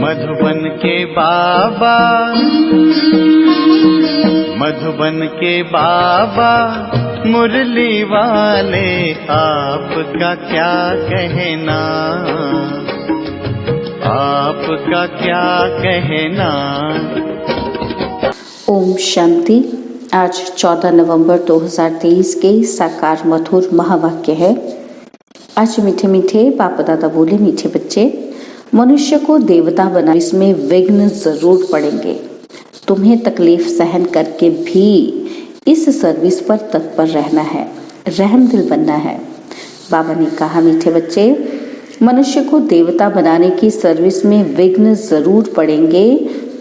मधुबन के बाबा, मधुबन के बाबा मुरली वाले, आपका क्या कहना, आपका क्या कहना। ओम शांति। आज 14 नवंबर 2023 के साकार मधुर महावाक्य है। आज मीठे मीठे बाप दादा बोले, मीठे बच्चे, मनुष्य को देवता बना, इसमें विघ्न जरूर पड़ेंगे। तुम्हें तकलीफ सहन करके भी इस सर्विस पर तत्पर रहना है, रहमदिल बनना है। बाबा ने कहा, मीठे बच्चे, मनुष्य को देवता बनाने की सर्विस में विघ्न जरूर पड़ेंगे।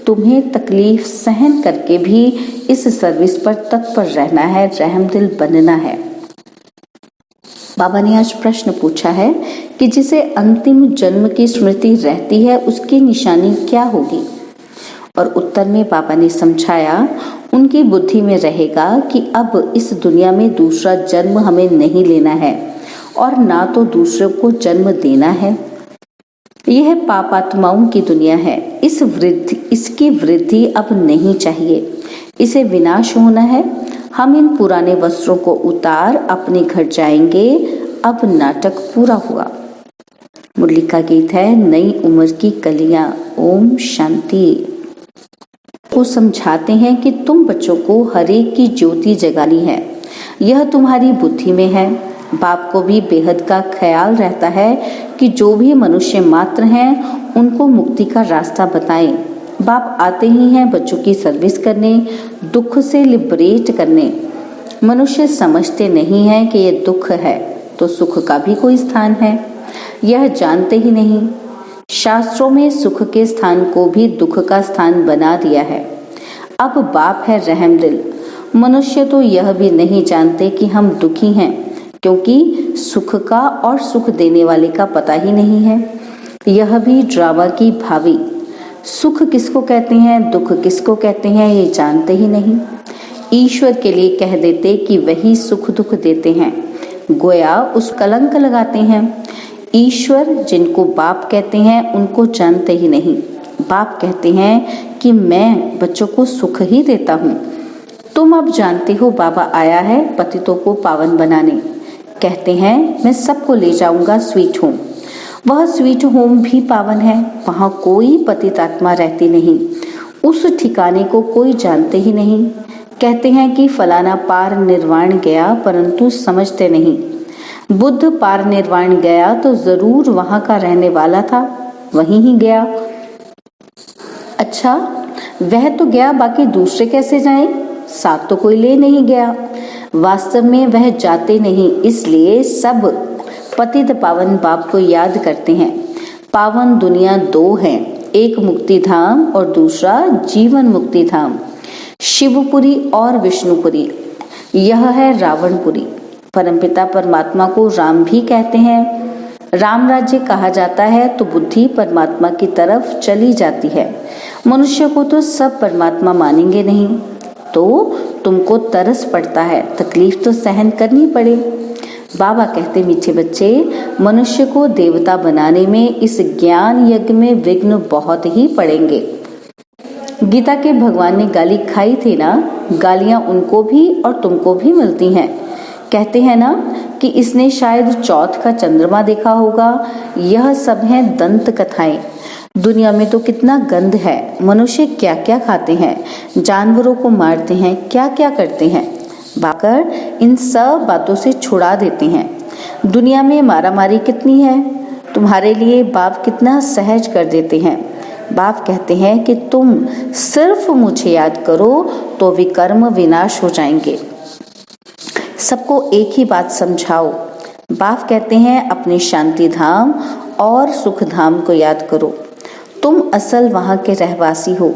तुम्हें तकलीफ सहन करके भी इस सर्विस पर तत्पर रहना है, रहमदिल बनना है। बाबा ने आज प्रश्न पूछा है कि जिसे अंतिम जन्म की स्मृति रहती है उसकी निशानी क्या होगी। और उत्तर में बाबा ने समझाया, उनकी बुद्धि में रहेगा कि अब इस दुनिया में दूसरा जन्म हमें नहीं लेना है और ना तो दूसरों को जन्म देना है। यह पापात्माओं की दुनिया है। इसकी वृद्धि अब नहीं चाहिए, इसे विनाश होना है। हम इन पुराने वस्त्रों को उतार अपने घर जाएंगे। अब नाटक पूरा हुआ। मुरली का गीत है, नई उम्र की कलियां। ओम शांति। वो समझाते हैं कि तुम बच्चों को हरेक की ज्योति जगानी है, यह तुम्हारी बुद्धि में है। बाप को भी बेहद का ख्याल रहता है कि जो भी मनुष्य मात्र हैं उनको मुक्ति का रास्ता बताएं। बाप आते ही हैं बच्चों की सर्विस करने, दुख से लिबरेट करने। मनुष्य समझते नहीं हैं कि ये दुख है तो सुख का भी कोई स्थान है, यह जानते ही नहीं। शास्त्रों में सुख के स्थान को भी दुख का स्थान बना दिया है। अब बाप है रहमदिल। मनुष्य तो यह भी नहीं जानते कि हम दुखी हैं, क्योंकि सुख का और सुख देने वाले का पता ही नहीं है। यह भी ड्रामा की भावी। सुख किसको कहते हैं, दुख किसको कहते हैं, ये जानते ही नहीं। ईश्वर के लिए कह देते कि वही सुख दुख देते हैं, गोया उस कलंक लगाते हैं। ईश्वर जिनको बाप कहते हैं उनको जानते ही नहीं। बाप कहते हैं कि मैं बच्चों को सुख ही देता हूँ। तुम अब जानते हो बाबा आया है पतितों को पावन बनाने। कहते हैं मैं सबको ले जाऊंगा स्वीट होम। वह स्वीट होम भी पावन है, वहाँ कोई पतित आत्मा रहती नहीं, उस ठिकाने को कोई जानते ही नहीं। कहते हैं कि फलाना पार निर्वाण गया, परंतु समझते नहीं। बुद्ध पार निर्वाण गया तो जरूर वहाँ का रहने वाला था, वहीं ही गया। अच्छा, वह तो गया, बाकी दूसरे कैसे जाएं? साथ तो कोई ले नहीं गया। वास्तव में वह जाते नहीं, इसलिए सब पतित पावन बाप को याद करते हैं। पावन दुनिया दो हैं, एक मुक्ति धाम और दूसरा जीवन मुक्ति धाम। शिवपुरी और विष्णुपुरी, यह है रावणपुरी। परमपिता परमात्मा को राम भी कहते हैं। राम राज्य कहा जाता है तो बुद्धि परमात्मा की तरफ चली जाती है। मनुष्य को तो सब परमात्मा मानेंगे नहीं, तो तुमको तरस पड़ता है, तकलीफ तो सहन करनी पड़े। बाबा कहते, मीठे बच्चे, मनुष्य को देवता बनाने में इस ज्ञान यज्ञ में विघ्न बहुत ही पड़ेंगे। गीता के भगवान ने गाली खाई थी ना, गालियां उनको भी और तुमको भी मिलती हैं। कहते हैं ना कि इसने शायद चौथ का चंद्रमा देखा होगा। यह सब हैं दंत कथाएं। दुनिया में तो कितना गंध है। मनुष्य क्या क्या खाते हैं, जानवरों को मारते हैं, क्या क्या करते हैं। बाकर इन सब बातों से छुड़ा देते हैं। दुनिया में मारामारी कितनी है, तुम्हारे लिए बाप कितना सहज कर देते हैं। बाप कहते हैं कि तुम सिर्फ मुझे याद करो तो विकर्म विनाश हो जाएंगे। सबको एक ही बात समझाओ। बाप कहते हैं अपने शांति धाम और सुख धाम को याद करो। तुम असल वहाँ के रहवासी हो।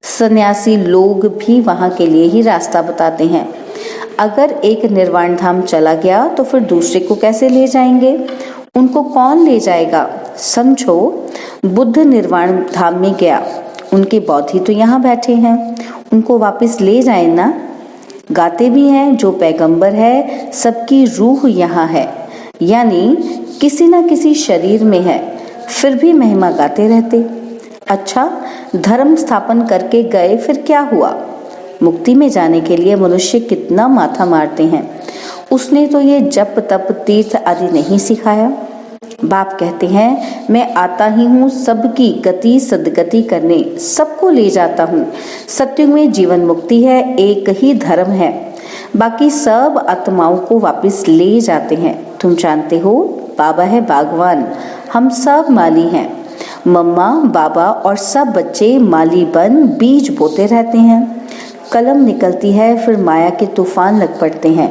सन्यासी लोग भी वहाँ के लिए ही रास्ता बताते हैं। अगर एक निर्वाण धाम चला गया तो फिर दूसरे को कैसे ले जाएंगे? उनको कौन ले जाएगा? समझो, बुद्ध निर्वाण धाम में गया, उनके बौद्धि तो यहाँ बैठे हैं, उनको वापस ले जाए ना। गाते भी हैं, जो पैगंबर है सबकी रूह यहाँ है, यानी किसी न किसी शरीर में है, फिर भी महिमा गाते रहते। अच्छा, धर्म स्थापन करके गए, फिर क्या हुआ? मुक्ति में जाने के लिए मनुष्य कितना माथा मारते हैं। उसने तो ये जप तप तीर्थ आदि नहीं सिखाया। बाप कहते हैं, मैं आता ही हूँ सबकी गति सदगति करने, सबको ले जाता हूँ। सत्युग में जीवन मुक्ति है, एक ही धर्म है, बाकी सब आत्माओं को वापस ले जाते हैं। तुम जानते हो, बाबा है बागवान, हम सब माली हैं। मम्मा बाबा और सब बच्चे माली बन बीज बोते रहते हैं। कलम निकलती है, फिर माया के तूफान लग पड़ते हैं।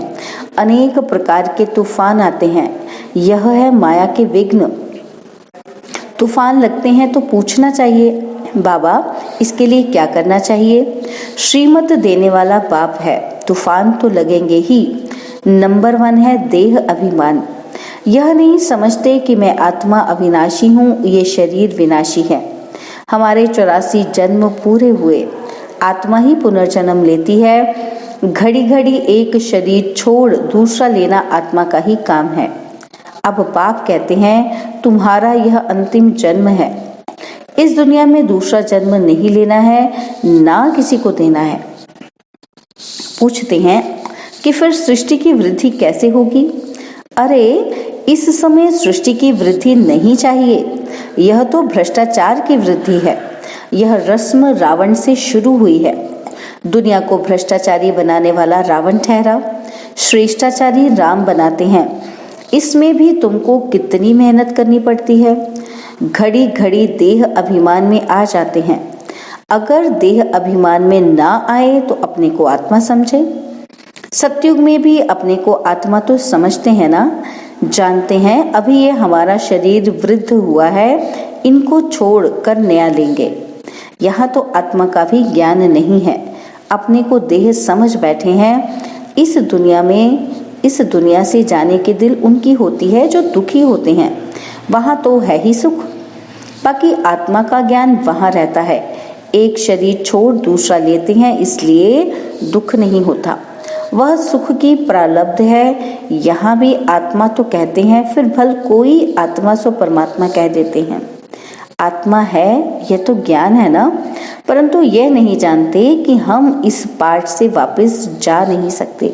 अनेक प्रकार के तूफान आते हैं, यह है माया के विघ्न। तूफान लगते हैं तो पूछना चाहिए, बाबा इसके लिए क्या करना चाहिए? श्रीमत देने वाला बाप है, तूफान तो लगेंगे ही। नंबर 1 है देह अभिमान। यह नहीं समझते कि मैं आत्मा अविनाशी हूँ, ये शरीर विनाशी है। हमारे 84 जन्म पूरे हुए, आत्मा ही पुनर्जन्म लेती है। घड़ी घड़ी एक शरीर छोड़ दूसरा लेना आत्मा का ही काम है। अब बाप कहते हैं, तुम्हारा यह अंतिम जन्म है। इस दुनिया में दूसरा जन्म नहीं लेना है, ना किसी को देना है। पूछते हैं कि फिर सृष्टि की वृद्धि कैसे होगी? अरे इस समय सृष्टि की वृद्धि नहीं चाहिए, यह तो भ्रष्टाचार की वृद्धि है। यह रस्म रावण से शुरू हुई है। दुनिया को भ्रष्टाचारी बनाने वाला रावण ठहरा, श्रेष्ठाचारी राम बनाते हैं। इसमें भी तुमको कितनी मेहनत करनी पड़ती है। घड़ी घड़ी देह अभिमान में आ जाते हैं। अगर देह अभिमान में ना आए तो अपने को आत्मा समझे। सतयुग में भी अपने को आत्मा तो समझते हैं ना, जानते हैं अभी ये हमारा शरीर वृद्ध हुआ है, इनको छोड़ कर नया लेंगे। यहाँ तो आत्मा का भी ज्ञान नहीं है, अपने को देह समझ बैठे हैं। इस दुनिया से जाने के दिल उनकी होती है जो दुखी होते हैं, वहाँ तो है ही सुख। बाकी आत्मा का ज्ञान वहाँ रहता है। एक शरीर छोड़ दूसरा लेते हैं, इसलिए दुख नहीं होता, वह सुख की प्रारब्ध है। यहाँ भी आत्मा तो कहते हैं, फिर भल कोई आत्मा सो परमात्मा कह देते हैं। आत्मा है यह तो ज्ञान है ना, परंतु यह नहीं जानते कि हम इस पार्ट से वापस जा नहीं सकते।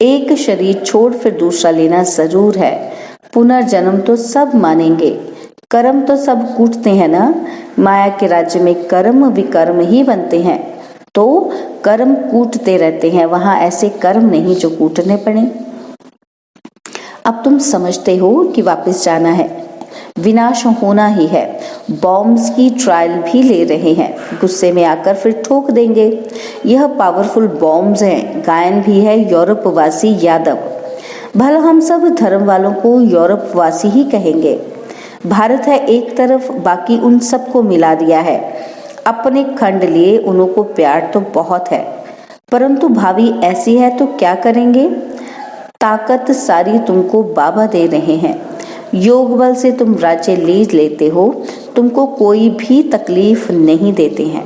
एक शरीर छोड़ फिर दूसरा लेना जरूर है। पुनर्जन्म तो सब मानेंगे, कर्म तो सब कूटते हैं ना। माया के राज्य में कर्म विकर्म ही बनते हैं, तो कर्म कूटते रहते हैं, वहां ऐसे कर्म नहीं जो कूटने पड़े। अब तुम समझते हो कि वापस जाना है, विनाश होना ही है। बॉम्ब्स की ट्रायल भी ले रहे हैं, गुस्से में आकर फिर ठोक देंगे। यह पावरफुल बॉम्ब्स हैं। गायन भी है यूरोप वासी यादव। भला हम सब धर्म वालों को यूरोप वासी ही कहेंगे। भारत है एक तरफ, बाकी उन सबको मिला दिया है। अपने खंड लिए उन्हों को प्यार तो बहुत है, परंतु भावी ऐसी है तो क्या करेंगे? ताकत सारी तुमको बाबा दे रहे हैं। योग बल से तुम राज्य ले लेते हो, तुमको कोई भी तकलीफ नहीं देते हैं।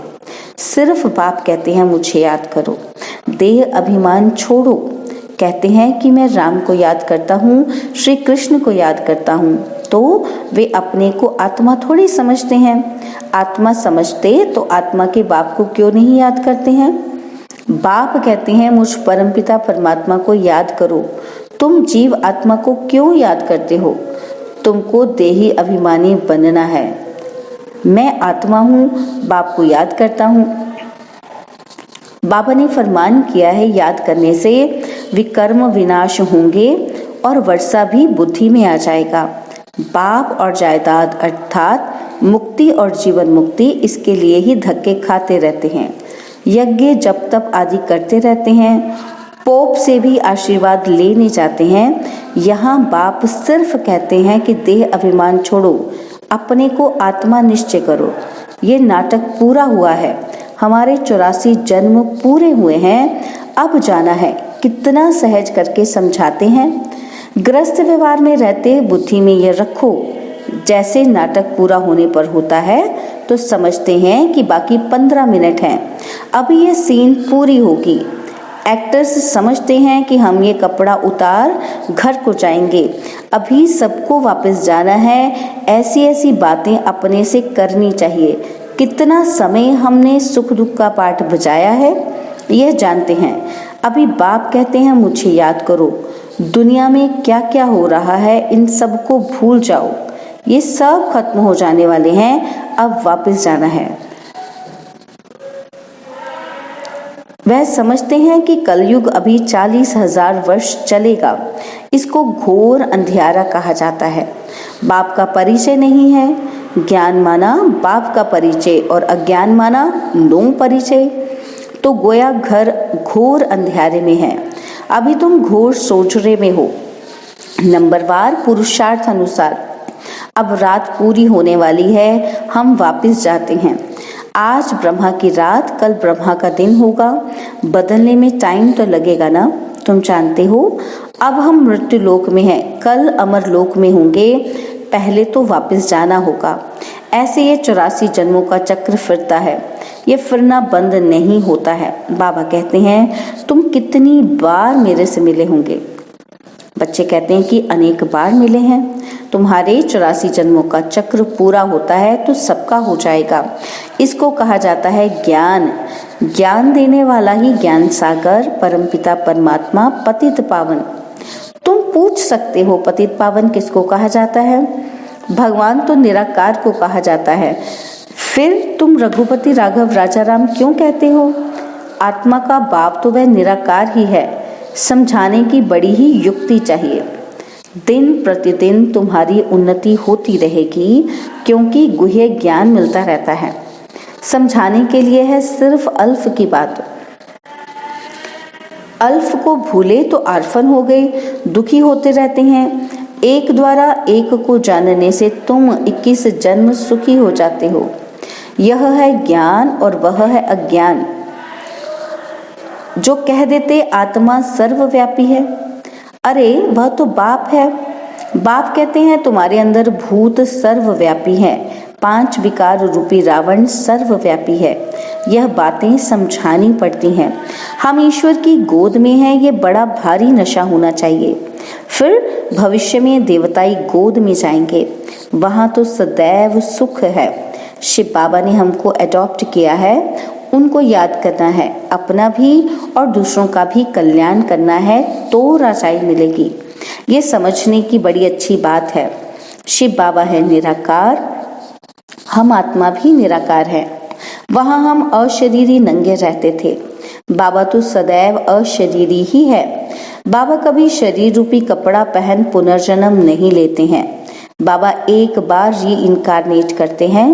सिर्फ बाप कहते हैं मुझे याद करो, देह अभिमान छोड़ो। कहते हैं कि मैं राम को याद करता हूँ, श्री कृष्ण को याद करता हूँ, तो वे अपने को आत्मा थोड़ी समझते हैं। आत्मा समझते तो आत्मा के बाप को क्यों नहीं याद करते हैं? बाप कहते हैं मुझ परमपिता परमात्मा को याद करो। तुम जीव आत्मा को क्यों याद करते हो? तुमको देही अभिमानी बनना है। मैं आत्मा हूँ, बाप को याद करता हूँ। बाबा ने फरमान किया है, याद करने से विकर्म विनाश होंगे और वर्षा भी बुद्धि में आ जाएगा। बाप और जायदाद अर्थात मुक्ति और जीवन मुक्ति, इसके लिए ही धक्के खाते रहते हैं। यज्ञ जप तप आदि करते रहते हैं, पोप से भी आशीर्वाद लेने जाते हैं। यहाँ बाप सिर्फ कहते हैं कि देह अभिमान छोड़ो, अपने को आत्मा निश्चय करो। ये नाटक पूरा हुआ है, हमारे 84 जन्म पूरे हुए हैं, अब जाना है। कितना सहज करके समझाते हैं। ग्रस्त व्यवहार में रहते बुद्धि में ये रखो, जैसे नाटक पूरा होने पर होता है तो समझते हैं कि बाकी 15 मिनट हैं, अभी ये सीन पूरी होगी। एक्टर्स समझते हैं कि हम ये कपड़ा उतार घर को जाएंगे, अभी सबको वापस जाना है, ऐसी ऐसी बातें अपने से करनी चाहिए। कितना समय हमने सुख दुख का पाठ बजाया है यह जानते हैं। अभी बाप कहते हैं मुझे याद करो, दुनिया में क्या क्या हो रहा है इन सब को भूल जाओ, ये सब खत्म हो जाने वाले हैं, अब वापस जाना है। वह समझते हैं कि कलयुग अभी 40,000 वर्ष चलेगा। इसको घोर अंधियारा कहा जाता है। बाप का परिचय नहीं है, ज्ञान माना बाप का परिचय और अज्ञान माना नो परिचय, तो गोया घर घोर अंधियारे में है। अभी तुम घोर सोचरे में हो। नंबरवार पुरुषार्थ अनुसार अब रात पूरी होने वाली है, हम वापस जाते हैं। आज ब्रह्मा की रात, कल ब्रह्मा का दिन होगा। बदलने में टाइम तो लगेगा ना, तुम जानते हो। अब हम मृत्यु लोक में हैं, कल अमर लोक में होंगे, पहले तो वापस जाना होगा। ऐसे ये 84 जन्मों का चक्र फिरता है, ये फिरना बंद नहीं होता है। बाबा कहते हैं तुम कितनी बार मेरे से मिले होंगे। बच्चे कहते हैं कि अनेक बार मिले हैं। तुम्हारे 84 जन्मों का चक्र पूरा होता है तो सबका हो जाएगा। इसको कहा जाता है ज्ञान। ज्ञान देने वाला ही ज्ञान सागर, परमपिता परमात्मा, पतित पावन। तुम पूछ सकते हो पतित पावन किसको कहा जाता है? भगवान तो निराकार को कहा जाता है। फिर तुम रघुपति राघव राजा राम क्यों कहते हो? आत्मा का बाप तो वह निराकार ही है। समझाने की बड़ी ही युक्ति चाहिए। दिन प्रतिदिन तुम्हारी उन्नति होती रहेगी, क्योंकि गुह्य ज्ञान मिलता रहता है। समझाने के लिए है सिर्फ अल्फ की बात। अल्फ को भूले तो आर्फन हो गए, दुखी होते रहते हैं। एक द्वारा एक को जानने से तुम 21 जन्म सुखी हो जाते हो। यह है ज्ञान और वह है अज्ञान। जो कह देते आत्मा सर्वव्यापी है, अरे वह तो बाप है। बाप कहते हैं तुम्हारे अंदर भूत सर्वव्यापी है, 5 विकार रूपी रावण सर्वव्यापी है। यह बातें समझानी पड़ती हैं। हम ईश्वर की गोद में हैं, ये बड़ा भारी नशा होना चाहिए। फिर भविष्य में देवताई गोद में जाएंगे, वहाँ तो सदैव सुख है। शिव बाबा ने हमको अडॉप्ट किया है, उनको याद करना है, अपना भी और दूसरों का भी कल्याण करना है, तो राजाई मिलेगी। ये समझने की बड़ी अच्छी बात है। शिव बाबा है निराकार, हम आत्मा भी निराकार है। वहाँ हम अशरीरी नंगे रहते थे, बाबा तो सदैव अशरीरी ही है। बाबा कभी शरीर रूपी कपड़ा पहन पुनर्जन्म नहीं लेते हैं। बाबा एक बार री इनकारनेट करते हैं।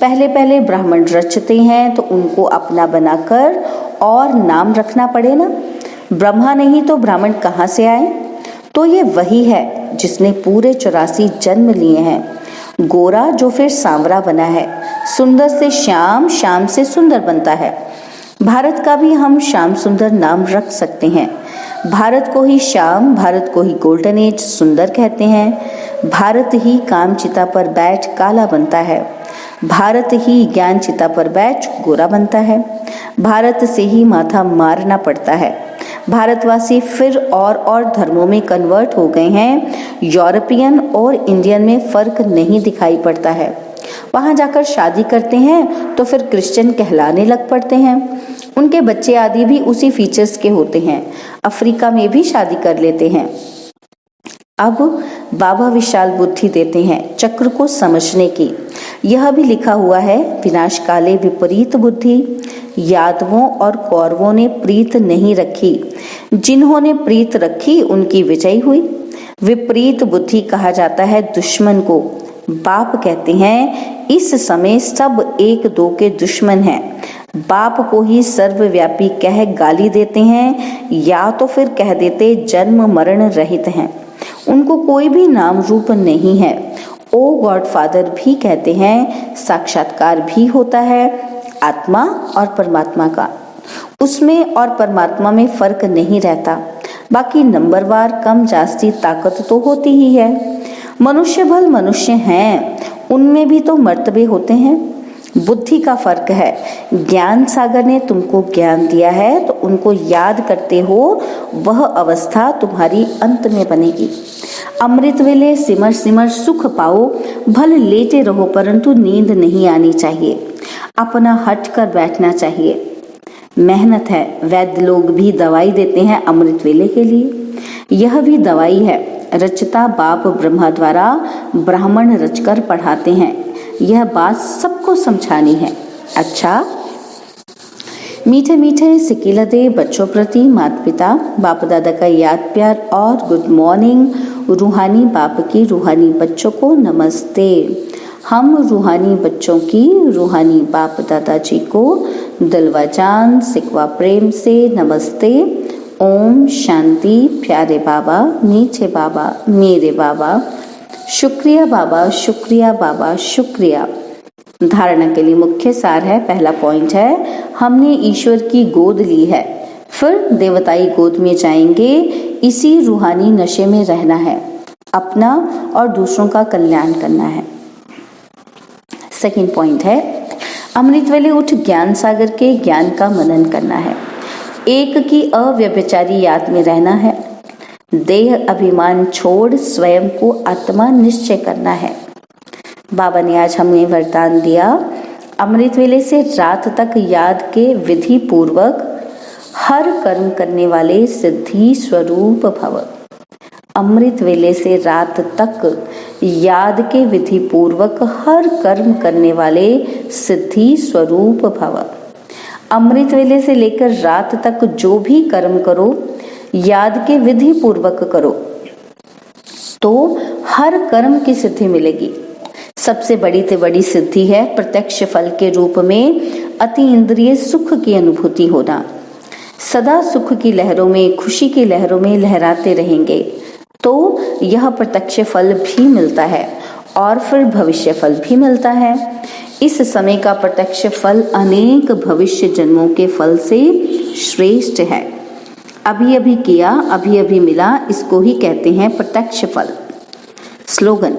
पहले पहले ब्राह्मण रचते हैं तो उनको अपना बनाकर और नाम रखना पड़े ना। ब्रह्मा नहीं तो ब्राह्मण कहाँ से आए? तो ये वही है जिसने पूरे 84 जन्म लिए हैं। गोरा जो फिर सांवरा बना है, सुंदर से श्याम, श्याम से सुंदर बनता है। भारत का भी हम श्याम सुंदर नाम रख सकते हैं। भारत को ही श्याम, भारत को ही गोल्डन एज सुंदर कहते हैं। भारत ही काम चिता पर बैठ काला बनता है, भारत ही ज्ञान चिता पर बैठ गोरा बनता है। भारत से ही माथा मारना पड़ता है। भारतवासी फिर और धर्मों में कन्वर्ट हो गए हैं। यूरोपियन और इंडियन में फर्क नहीं दिखाई पड़ता है। वहाँ जाकर शादी करते हैं तो फिर क्रिश्चियन कहलाने लग पड़ते हैं। उनके बच्चे आदि भी उसी फीचर्स के होते हैं। अफ्रीका में भी शादी कर लेते हैं। अब बाबा विशाल बुद्धि देते हैं चक्र को समझने की। यह भी लिखा हुआ है, विनाश काले विपरीत बुद्धि। यादवों और कौरवों ने प्रीत नहीं रखी, जिन्होंने प्रीत रखी उनकी विजय हुई। विपरीत बुद्धि कहा जाता है दुश्मन को। बाप कहते हैं इस समय सब एक दो के दुश्मन हैं। बाप को ही सर्वव्यापी कह गाली देते हैं, या तो फिर कह देते जन्म मरण रहित हैं। उनको कोई भी नाम रूप नहीं है। ओ गॉडफादर भी कहते हैं, साक्षात्कार भी होता है आत्मा और परमात्मा का। उसमें और परमात्मा में फर्क नहीं रहता। बाकी नंबरवार कम जास्ती ताकत तो होती ही है। मनुष्य भल मनुष्य हैं, उनमें भी तो मर्तबे होते हैं। बुद्धि का फर्क है। ज्ञान सागर ने तुमको ज्ञान दिया है तो उनको याद करते हो, वह अवस्था तुम्हारी अंत में बनेगी। अमृत वेले सिमर सिमर सुख पाओ, भले लेटे रहो परंतु नींद नहीं आनी चाहिए। अपना हट कर बैठना चाहिए। मेहनत है, वैद्य लोग भी दवाई देते हैं अमृत वेले के लिए, यह भी दवाई है। रचता बाप ब्रह्मा द्वारा ब्राह्मण रचकर पढ़ाते हैं, यह बात सबको समझानी है। अच्छा, मीठे मीठे सिकिलते बच्चों प्रति माता पिता बाप दादा का याद प्यार और गुड मॉर्निंग। रूहानी बाप की रूहानी बच्चों को नमस्ते। हम रूहानी बच्चों की रूहानी बाप दादाजी को दिलवा जान सिकवा प्रेम से नमस्ते। ओम शांति। प्यारे बाबा, मीठे बाबा, मेरे बाबा, शुक्रिया बाबा, शुक्रिया बाबा, शुक्रिया। धारणा के लिए मुख्य सार है। पहला पॉइंट है, हमने ईश्वर की गोद ली है, फिर देवताई गोद में जाएंगे। इसी रूहानी नशे में रहना है, अपना और दूसरों का कल्याण करना है। सेकंड पॉइंट है, अमृत वेले उठ ज्ञान सागर के ज्ञान का मनन करना है। एक की अव्यभिचारी याद में रहना है। देह अभिमान छोड़ स्वयं को आत्मा निश्चय करना है। बाबा ने आज हमें वरदान दिया, अमृत वेले से रात तक याद के विधि पूर्वक हर कर्म करने वाले सिद्धि स्वरूप भव। अमृत वेले से रात तक याद के विधि पूर्वक हर कर्म करने वाले सिद्धि स्वरूप भव। अमृत वेले से लेकर रात तक जो भी कर्म करो, याद के विधि पूर्वक करो तो हर कर्म की सिद्धि मिलेगी। सबसे बड़ी से बड़ी सिद्धि है प्रत्यक्ष फल के रूप में अति इंद्रिय सुख की अनुभूति होना। सदा सुख की लहरों में, खुशी की लहरों में लहराते रहेंगे तो यह प्रत्यक्ष फल भी मिलता है और फिर भविष्य फल भी मिलता है। इस समय का प्रत्यक्ष फल अनेक भविष्य जन्मों के फल से श्रेष्ठ है। अभी अभी किया, अभी अभी मिला, इसको ही कहते हैं प्रत्यक्ष फल। स्लोगन,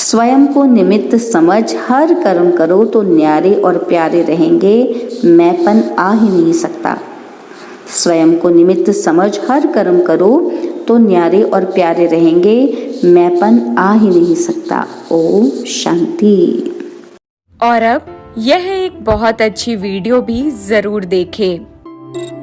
स्वयं को निमित्त समझ हर कर्म करो तो न्यारे और प्यारे रहेंगे, मैंपन आ ही नहीं सकता। स्वयं को निमित्त समझ हर कर्म करो तो न्यारे और प्यारे रहेंगे, मैंपन आ ही नहीं सकता। ओम शांति। और अब यह एक बहुत अच्छी वीडियो भी जरूर देखें।